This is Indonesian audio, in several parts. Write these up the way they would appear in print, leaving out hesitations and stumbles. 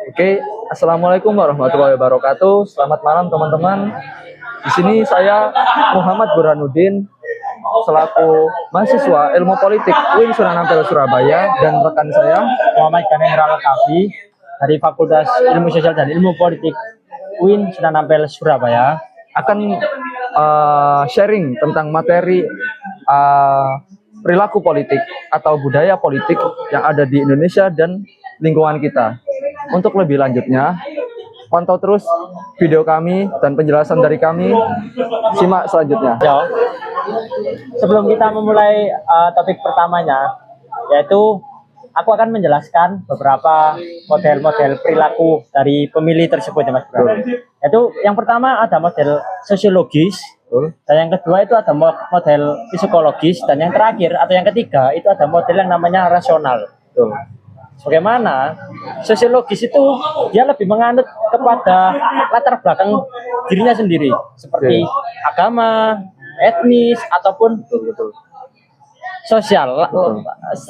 Oke, Assalamualaikum warahmatullahi wabarakatuh. Selamat malam teman-teman. Di sini saya Muhammad Burhanuddin selaku mahasiswa Ilmu Politik UIN Sunan Ampel Surabaya dan rekan saya Muhammad General Kafi dari Fakultas Ilmu Sosial dan Ilmu Politik UIN Sunan Ampel Surabaya akan sharing tentang materi perilaku politik atau budaya politik yang ada di Indonesia dan lingkungan kita. Untuk lebih lanjutnya, pantau terus video kami dan penjelasan dari kami. Simak selanjutnya. Ya. Sebelum kita memulai topik pertamanya, yaitu aku akan menjelaskan beberapa model-model perilaku dari pemilih tersebut ya Mas Bro. Yaitu yang pertama ada model sosiologis, dan yang kedua itu ada model psikologis, dan yang terakhir atau yang ketiga itu ada model yang namanya rasional. Bagaimana sosiologis itu dia lebih menganut kepada latar belakang dirinya sendiri seperti agama, etnis ataupun sosial,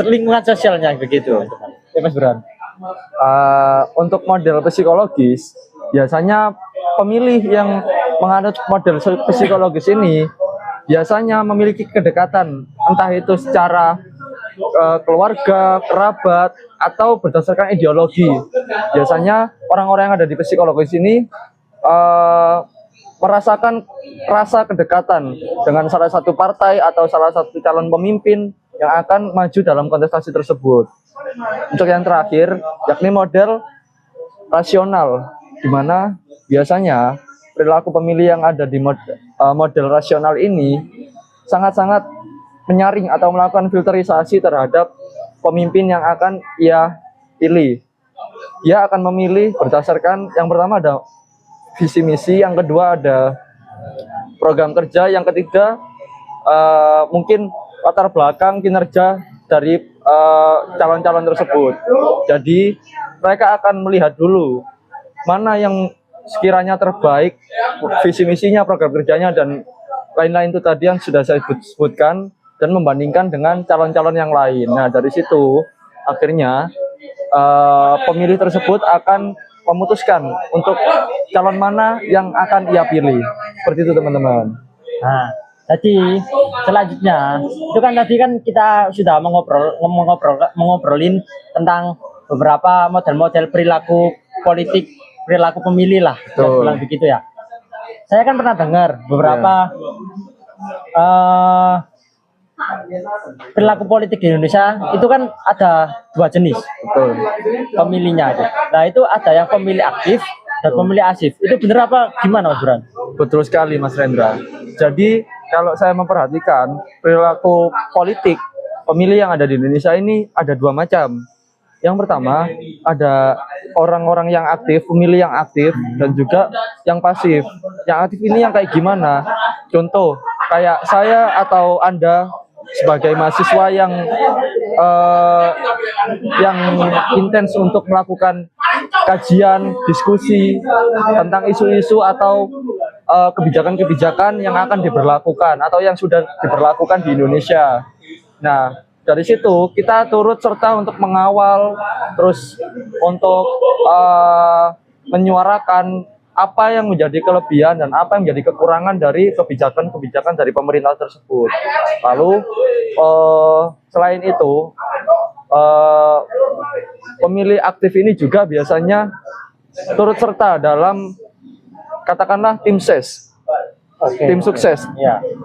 lingkungan sosialnya begitu. Ya Mas Bro. Untuk model psikologis, biasanya pemilih yang menganut model psikologis ini biasanya memiliki kedekatan, entah itu secara keluarga, kerabat, atau berdasarkan ideologi. Biasanya orang-orang yang ada di psikologis ini merasakan rasa kedekatan dengan salah satu partai atau salah satu calon pemimpin yang akan maju dalam kontestasi tersebut. Untuk yang terakhir, yakni model rasional, di mana biasanya perilaku pemilih yang ada di model rasional ini sangat-sangat menyaring atau melakukan filterisasi terhadap pemimpin yang akan ia pilih. Ia akan memilih berdasarkan yang pertama ada visi misi, yang kedua ada program kerja, yang ketiga mungkin latar belakang kinerja dari calon-calon tersebut. Jadi mereka akan melihat dulu mana yang sekiranya terbaik, visi misinya, program kerjanya, dan lain-lain itu tadi yang sudah saya sebutkan, dan membandingkan dengan calon-calon yang lain. Nah, dari situ akhirnya pemilih tersebut akan memutuskan untuk calon mana yang akan ia pilih. Seperti itu teman-teman. Nah, jadi selanjutnya itu kan tadi kan kita sudah mengobrolin tentang beberapa model-model perilaku politik, perilaku pemilih lah, bilang begitu ya. Saya kan pernah dengar beberapa perilaku politik di Indonesia itu kan ada dua jenis. Pemilihnya itu. Nah, itu ada yang pemilih aktif dan pemilih pasif. Itu benar apa gimana Mas Bran? Betul sekali Mas Rendra. Jadi kalau saya memperhatikan perilaku politik pemilih yang ada di Indonesia ini ada dua macam. Yang pertama ada orang-orang yang aktif, pemilih yang aktif, dan juga yang pasif. Yang aktif ini yang kayak gimana? Contoh kayak saya atau Anda sebagai mahasiswa yang intens untuk melakukan kajian, diskusi tentang isu-isu atau kebijakan-kebijakan yang akan diberlakukan atau yang sudah diberlakukan di Indonesia. Nah, dari situ kita turut serta untuk mengawal, terus untuk menyuarakan apa yang menjadi kelebihan dan apa yang menjadi kekurangan dari kebijakan-kebijakan dari pemerintah tersebut. Lalu selain itu pemilih aktif ini juga biasanya turut serta dalam katakanlah tim ses, tim sukses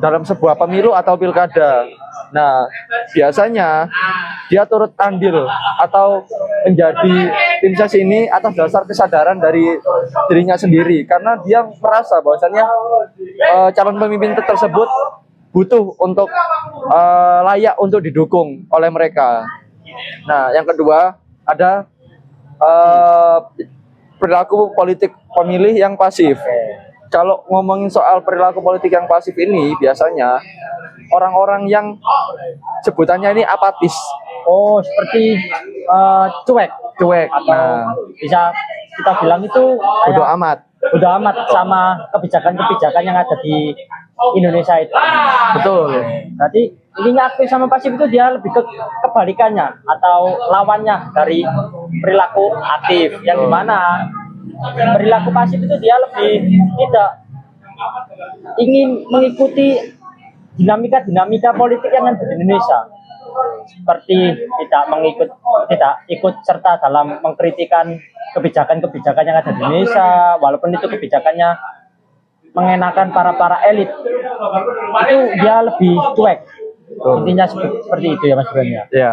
dalam sebuah pemilu atau pilkada. Nah, biasanya dia turut andil atau menjadi tim ses ini atas dasar kesadaran dari dirinya sendiri, karena dia merasa bahwasannya calon pemimpin tersebut butuh untuk layak untuk didukung oleh mereka. Nah, yang kedua ada perilaku politik pemilih yang pasif. Kalau ngomongin soal perilaku politik yang pasif ini, biasanya orang-orang yang sebutannya ini apatis. Oh, seperti cuek. Atau bisa kita bilang itu bodo amat. Bodo amat sama kebijakan-kebijakan yang ada di Indonesia itu. Betul. Berarti intinya aktif sama pasif itu dia lebih ke kebalikannya atau lawannya dari perilaku aktif, yang dimana perilaku pasif itu dia lebih tidak ingin mengikuti dinamika politik yang ada di Indonesia, seperti tidak ikut serta dalam mengkritikan kebijakan-kebijakan yang ada di Indonesia, walaupun itu kebijakannya mengenakan para elit, itu dia lebih cuek. Intinya seperti itu ya Mas Bram ya. Ya,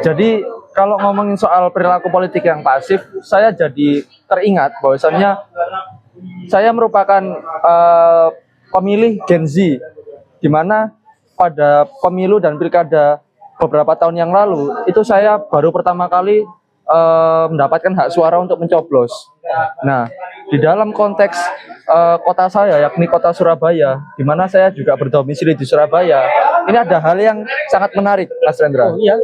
jadi kalau ngomongin soal perilaku politik yang pasif, saya jadi teringat bahwasannya saya merupakan pemilih Gen Z, di mana pada pemilu dan pilkada beberapa tahun yang lalu itu saya baru pertama kali mendapatkan hak suara untuk mencoblos. Nah, di dalam konteks kota saya, yakni kota Surabaya, di mana saya juga berdomisili di Surabaya, ini ada hal yang sangat menarik, Mas Rendra. Oh iya,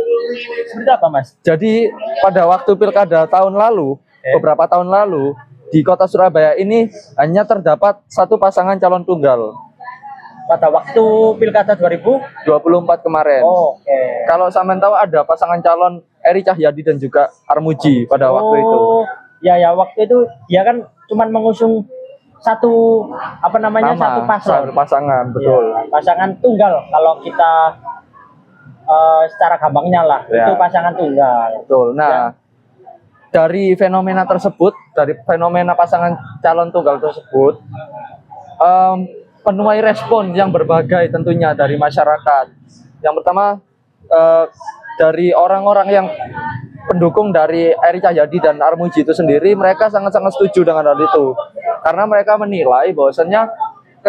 seperti apa Mas? Jadi pada waktu pilkada tahun lalu, beberapa tahun lalu, di kota Surabaya ini hanya terdapat satu pasangan calon tunggal. Pada waktu pilkada 2024 kemarin. Oh, oke. Kalau sampean tahu ada pasangan calon Eri Cahyadi dan juga Armuji pada waktu itu. Ya waktu itu dia kan cuman mengusung satu satu paslon. Satu pasangan, betul. Ya, pasangan tunggal kalau kita secara gampangnya lah, Ya. itu pasangan tunggal. Betul. Nah, dari fenomena tersebut, dari fenomena pasangan calon tunggal tersebut, menuai respon yang berbagai tentunya dari masyarakat. Yang pertama dari orang-orang yang pendukung dari Eri Cahyadi dan Armuji itu sendiri, mereka sangat-sangat setuju dengan hal itu, karena mereka menilai bahwasannya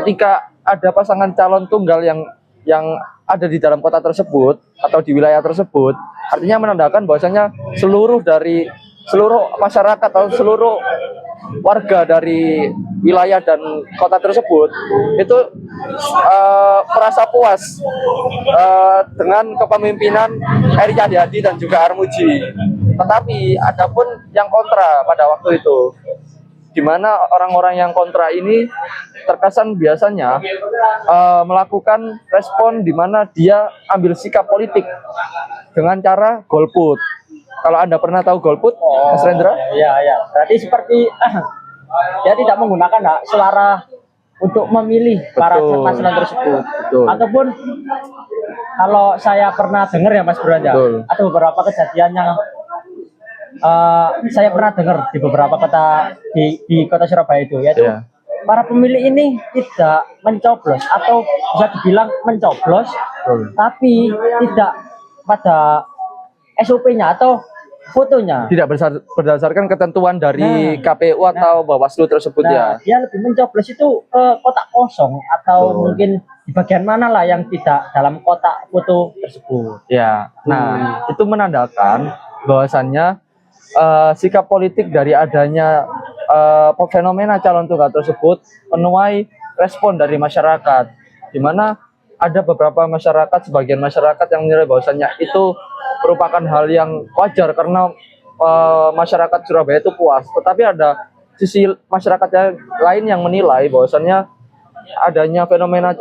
ketika ada pasangan calon tunggal yang ada di dalam kota tersebut atau di wilayah tersebut, artinya menandakan bahwasannya seluruh masyarakat atau seluruh warga dari wilayah dan kota tersebut itu merasa puas dengan kepemimpinan Eri Cahyadi dan juga Armuji. Tetapi adapun yang kontra pada waktu itu, di mana orang-orang yang kontra ini terkesan biasanya melakukan respon di mana dia ambil sikap politik dengan cara golput. Kalau Anda pernah tahu golput, Mas Rendra? Iya. Berarti seperti dia tidak menggunakan hak suara untuk memilih para paslon tersebut. Betul. Ataupun kalau saya pernah dengar ya Mas Bram, ada beberapa kejadian yang saya pernah dengar di beberapa kota di kota Surabaya itu, yaitu para pemilih ini tidak mencoblos atau bisa dibilang mencoblos, tapi tidak pada SOP-nya atau fotonya. Tidak berdasarkan ketentuan dari KPU atau Bawaslu tersebut ya. Dia lebih mencoblos itu ke kotak kosong atau mungkin di bagian mana lah yang tidak dalam kotak foto tersebut. Ya. Nah, itu menandakan bahwasannya sikap politik dari adanya fenomena calon tunggal tersebut menuai respon dari masyarakat, di mana ada beberapa masyarakat, sebagian masyarakat yang menilai bahwasannya itu merupakan hal yang wajar karena masyarakat Surabaya itu puas. Tetapi ada sisi masyarakat yang lain yang menilai bahwasannya adanya fenomena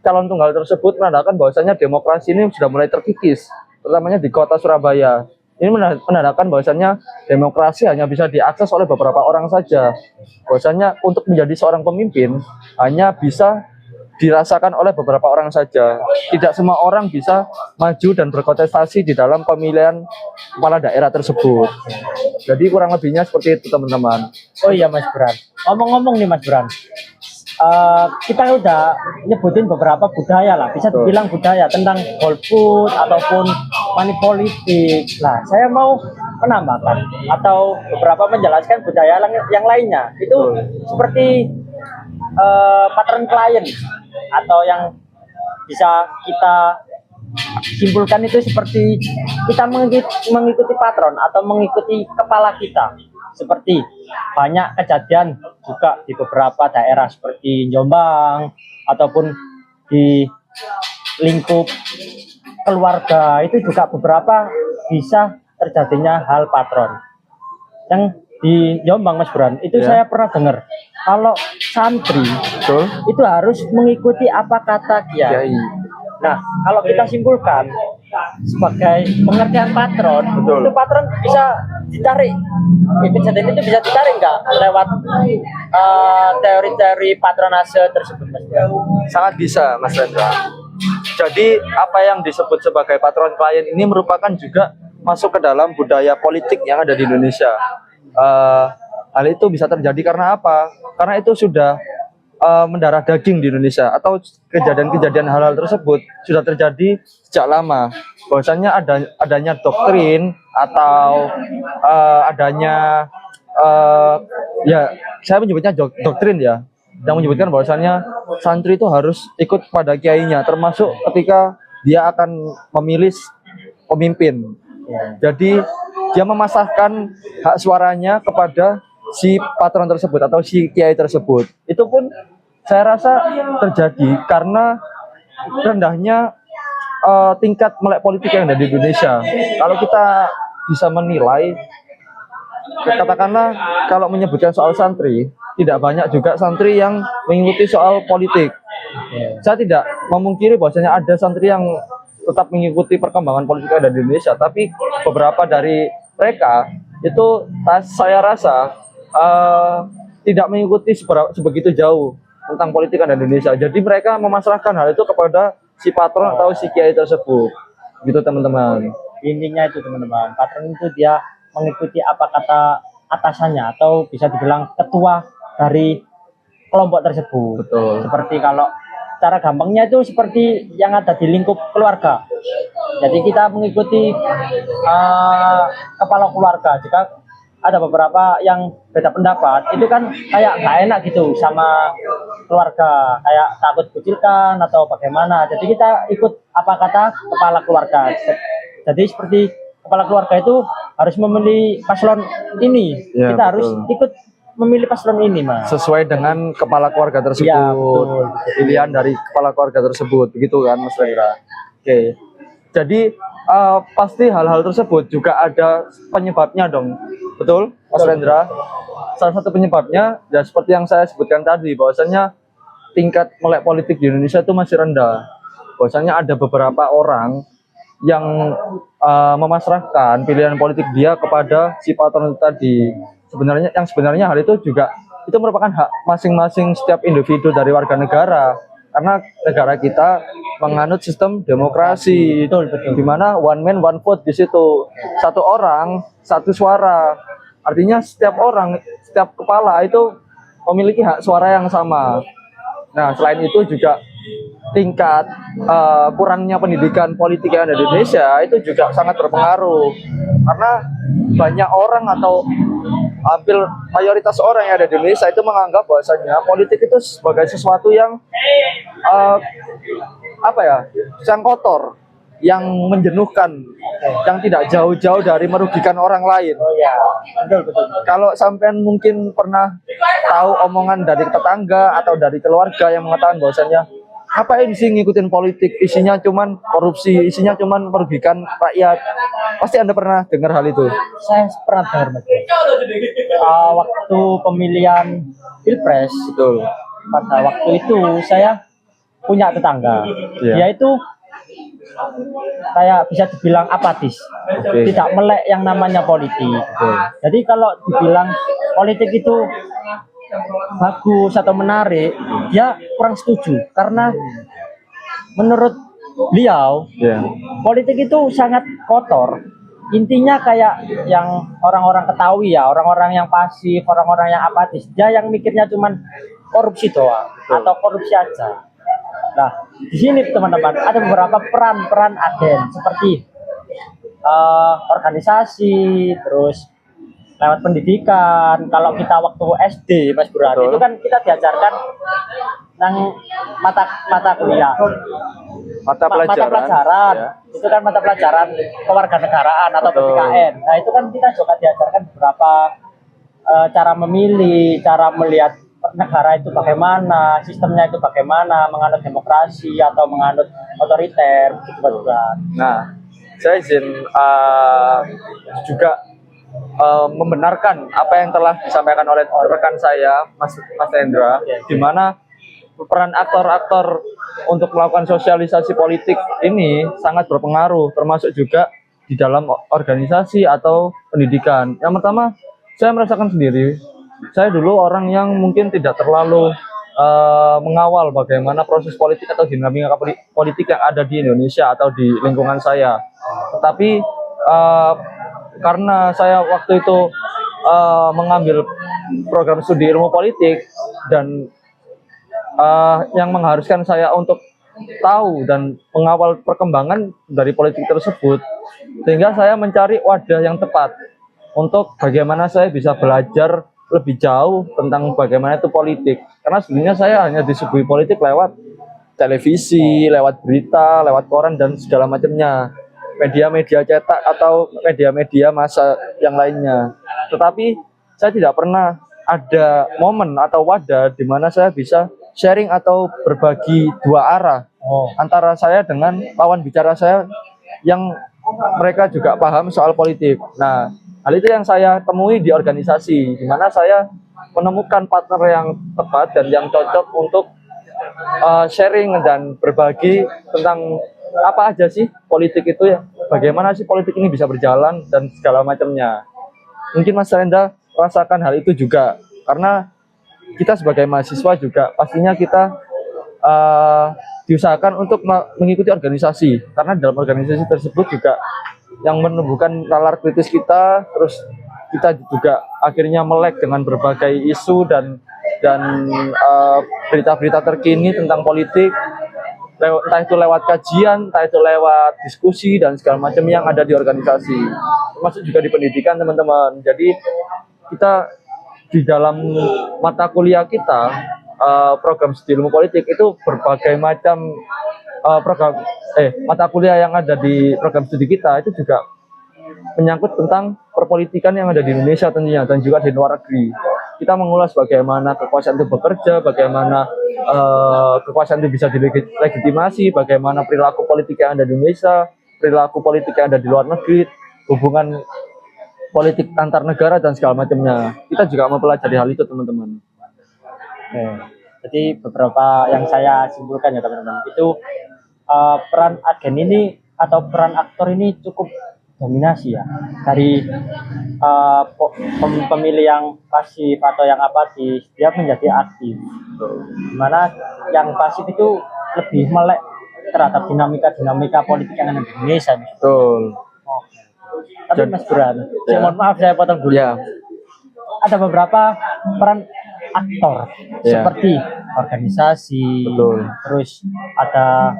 calon tunggal tersebut menandakan bahwasannya demokrasi ini sudah mulai terkikis, terutamanya di kota Surabaya. Ini menandakan bahwasannya demokrasi hanya bisa diakses oleh beberapa orang saja. Bahwasannya untuk menjadi seorang pemimpin hanya bisa dirasakan oleh beberapa orang saja. Tidak semua orang bisa maju dan berkontestasi di dalam pemilihan kepala daerah tersebut. Jadi kurang lebihnya seperti itu teman-teman. Oh iya Mas Bram. Ngomong-ngomong nih Mas Bram, kita udah nyebutin beberapa budaya lah, bisa dibilang budaya tentang golput ataupun money politik. Nah, saya mau menambahkan atau beberapa menjelaskan budaya yang lainnya. Itu seperti patron klien, atau yang bisa kita simpulkan itu seperti kita mengikuti patron atau mengikuti kepala kita. Seperti banyak kejadian juga di beberapa daerah seperti Jombang ataupun di lingkup keluarga, itu juga beberapa bisa terjadinya hal patron. Yang di Jombang Mas Bram itu saya pernah dengar kalau santri itu harus mengikuti apa kata kiai. Nah, kalau kita simpulkan sebagai pengertian patron, Betul. itu patron bisa ditarik. Kejadian itu bisa ditarik nggak lewat teori-teori patronase tersebut, Mas? Sangat bisa, Mas Rendra. Jadi apa yang disebut sebagai patron klien ini merupakan juga masuk ke dalam budaya politik yang ada di Indonesia. Hal itu bisa terjadi karena apa? Karena itu sudah mendarah daging di Indonesia, atau kejadian-kejadian hal-hal tersebut sudah terjadi sejak lama. Bahwasanya adanya doktrin atau adanya ya saya menyebutnya doktrin ya, yang menyebutkan bahwasanya santri itu harus ikut pada kiainya, termasuk ketika dia akan memilih pemimpin. Jadi dia memasahkan hak suaranya kepada si patron tersebut atau si kiai tersebut. Itu pun saya rasa terjadi karena rendahnya tingkat melek politik yang ada di Indonesia. Kalau kita bisa menilai, katakanlah kalau menyebutkan soal santri, tidak banyak juga santri yang mengikuti soal politik. Saya tidak memungkiri bahwasanya ada santri yang tetap mengikuti perkembangan politik yang ada di Indonesia, tapi beberapa dari mereka itu saya rasa tidak mengikuti sebegitu jauh tentang politik yang ada di Indonesia. Jadi mereka memasrahkan hal itu kepada si patron atau si kiai tersebut. Gitu teman-teman. Intinya itu teman-teman, patron itu dia mengikuti apa kata atasannya atau bisa dibilang ketua dari kelompok tersebut. Betul. Seperti kalau cara gampangnya itu seperti yang ada di lingkup keluarga. Jadi kita mengikuti kepala keluarga. Jika ada beberapa yang beda pendapat, itu kan kayak nggak enak gitu sama keluarga, kayak takut kucilkan atau bagaimana. Jadi kita ikut apa kata kepala keluarga. Jadi seperti kepala keluarga itu harus memilih paslon ini, Ya, kita harus betul. ikut memilih paslon ini, Mas. Sesuai dengan kepala keluarga tersebut, Ya, betul. pilihan dari kepala keluarga tersebut, begitu kan, Mas Rendra? Oke. Jadi pasti hal-hal tersebut juga ada penyebabnya dong, betul, Mas Rendra? Salah satu penyebabnya ya seperti yang saya sebutkan tadi, bahwasanya tingkat melek politik di Indonesia itu masih rendah. Bahwasanya ada beberapa orang yang memasrahkan pilihan politik dia kepada si patron itu tadi. Sebenarnya hal itu juga itu merupakan hak masing-masing setiap individu dari warga negara, karena negara kita menganut sistem demokrasi, Betul. di mana one man one vote di situ, satu orang satu suara. Artinya setiap orang, setiap kepala itu memiliki hak suara yang sama. Nah, selain itu juga tingkat kurangnya pendidikan politik yang ada di Indonesia itu juga sangat berpengaruh, karena banyak orang atau hampir mayoritas orang yang ada di Indonesia itu menganggap bahwasanya politik itu sebagai sesuatu yang yang kotor, yang menjenuhkan, yang tidak jauh-jauh dari merugikan orang lain. Oh ya, betul. Kalau sampean mungkin pernah tahu omongan dari tetangga atau dari keluarga yang mengatakan bahwasanya ngapain sih ngikutin politik, isinya cuman korupsi, isinya cuman merugikan rakyat. Pasti Anda pernah dengar hal itu. Saya pernah dengar, Mas. Waktu pemilihan pilpres, Betul. pada waktu itu saya punya tetangga, Iya. dia itu kayak bisa dibilang apatis, Oke. tidak melek yang namanya politik. Jadi kalau dibilang politik itu bagus atau menarik, dia kurang setuju karena menurut beliau Ya. politik itu sangat kotor. Intinya kayak yang orang-orang ketahui ya, orang-orang yang pasif, orang-orang yang apatis, dia yang mikirnya cuman korupsi doang atau korupsi aja. Nah, di sini teman-teman ada beberapa peran agen seperti organisasi, terus lewat pendidikan. Kalau kita waktu SD, Mas Burhan, Betul. itu kan kita diajarkan tentang mata kuliah, Mata mata pelajaran. pelajaran. Ya. Itu kan mata pelajaran kewarganegaraan atau Betul. PPKN. Nah, itu kan kita juga diajarkan beberapa cara memilih, cara melihat negara itu bagaimana, sistemnya itu bagaimana, menganut demokrasi atau menganut otoriter, begitu Mas Burhan. Nah, saya izin juga membenarkan apa yang telah disampaikan oleh rekan saya, Mas Hendra, di mana peran aktor-aktor untuk melakukan sosialisasi politik ini sangat berpengaruh, termasuk juga di dalam organisasi atau pendidikan. Yang pertama, saya merasakan sendiri, saya dulu orang yang mungkin tidak terlalu mengawal bagaimana proses politik atau dinamika politik yang ada di Indonesia atau di lingkungan saya. Tetapi karena saya waktu itu mengambil program studi ilmu politik dan yang mengharuskan saya untuk tahu dan mengawal perkembangan dari politik tersebut, sehingga saya mencari wadah yang tepat untuk bagaimana saya bisa belajar lebih jauh tentang bagaimana itu politik. Karena sebenarnya saya hanya disuguhi politik lewat televisi, lewat berita, lewat koran dan segala macamnya, media-media cetak atau media-media massa yang lainnya. Tetapi saya tidak pernah ada momen atau wadah di mana saya bisa sharing atau berbagi dua arah antara saya dengan lawan bicara saya yang mereka juga paham soal politik. Nah, hal itu yang saya temui di organisasi, di mana saya menemukan partner yang tepat dan yang cocok untuk sharing dan berbagi tentang apa aja sih politik itu ya, bagaimana sih politik ini bisa berjalan dan segala macamnya. Mungkin Mas Renda rasakan hal itu juga, karena kita sebagai mahasiswa juga pastinya kita diusahakan untuk mengikuti organisasi, karena dalam organisasi tersebut juga yang menumbuhkan nalar kritis kita, terus kita juga akhirnya melek dengan berbagai isu dan berita-berita terkini tentang politik, entah itu lewat kajian, entah itu lewat diskusi dan segala macam yang ada di organisasi, termasuk juga di pendidikan teman-teman. Jadi kita di dalam mata kuliah kita, program studi ilmu politik itu berbagai macam mata kuliah yang ada di program studi kita itu juga menyangkut tentang perpolitikan yang ada di Indonesia tentunya dan juga di luar negeri. Kita mengulas bagaimana kekuasaan itu bekerja, bagaimana kekuasaan itu bisa dilegitimasi, bagaimana perilaku politik yang ada di Indonesia, perilaku politik yang ada di luar negeri, hubungan politik antar negara dan segala macamnya. Kita juga mempelajari hal itu, teman-teman. Oke. Jadi beberapa yang saya simpulkan ya teman-teman, itu peran agen ini atau peran aktor ini cukup dominasi ya dari pemilih yang pasif atau yang apatis, dia menjadi aktif. Dimana yang pasif itu lebih melek terhadap dinamika politik yang ada di Indonesia. Betul. Tapi Mas Buran, mohon maaf saya potong dulu. Ya. Ada beberapa peran aktor seperti organisasi, betul, terus ada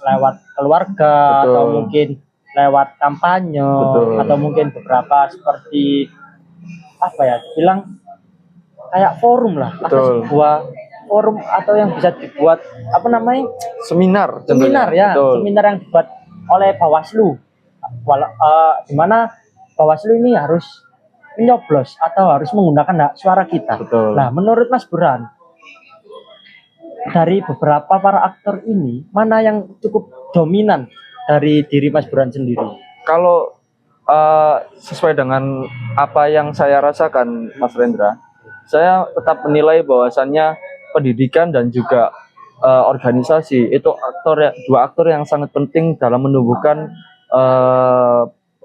lewat keluarga, betul, atau mungkin lewat kampanye, betul, atau mungkin beberapa seperti apa ya, bilang kayak forum lah, betul, atau sebuah forum atau yang bisa dibuat apa namanya, seminar ya, betul, seminar yang dibuat oleh Bawaslu, di mana Bawaslu ini harus menyoblos atau harus menggunakan hak suara kita. Betul. Nah, menurut Mas Buran, dari beberapa para aktor ini, mana yang cukup dominan dari diri Mas Buran sendiri? Kalau sesuai dengan apa yang saya rasakan, Mas Rendra, saya tetap menilai bahwasannya pendidikan dan juga organisasi itu dua aktor yang sangat penting dalam menumbuhkan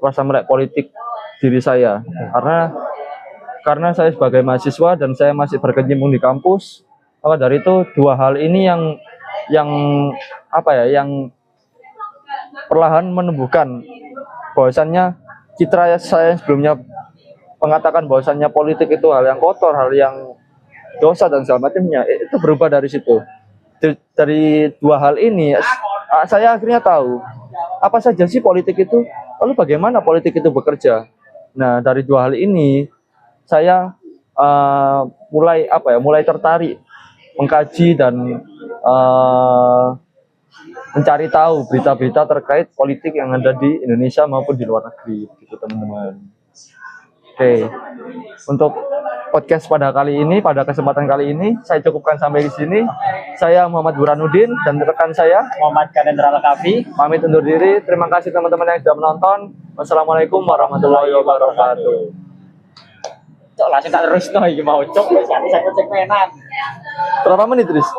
rasa melek politik diri saya. Karena saya sebagai mahasiswa dan saya masih berkecimpung di kampus, maka dari itu dua hal ini yang perlahan menumbuhkan bahwasannya citra saya sebelumnya mengatakan bahwasannya politik itu hal yang kotor, hal yang dosa dan segala macamnya, itu berubah dari situ. Dari dua hal ini saya akhirnya tahu apa saja sih politik itu, lalu bagaimana politik itu bekerja. Nah, dari dua hal ini saya mulai tertarik mengkaji dan mencari tahu berita-berita terkait politik yang ada di Indonesia maupun di luar negeri, gitu teman-teman. Oke, untuk podcast pada kesempatan kali ini saya cukupkan sampai di sini. Saya Muhammad Buranuddin dan rekan saya Muhammad Karendra Lakavi pamit undur diri. Terima kasih teman-teman yang sudah menonton. Wassalamualaikum warahmatullahi wabarakatuh. Cok lah sing tak terus no iki mau cok wis ganti saya segmenan. Berapa menit, Tris?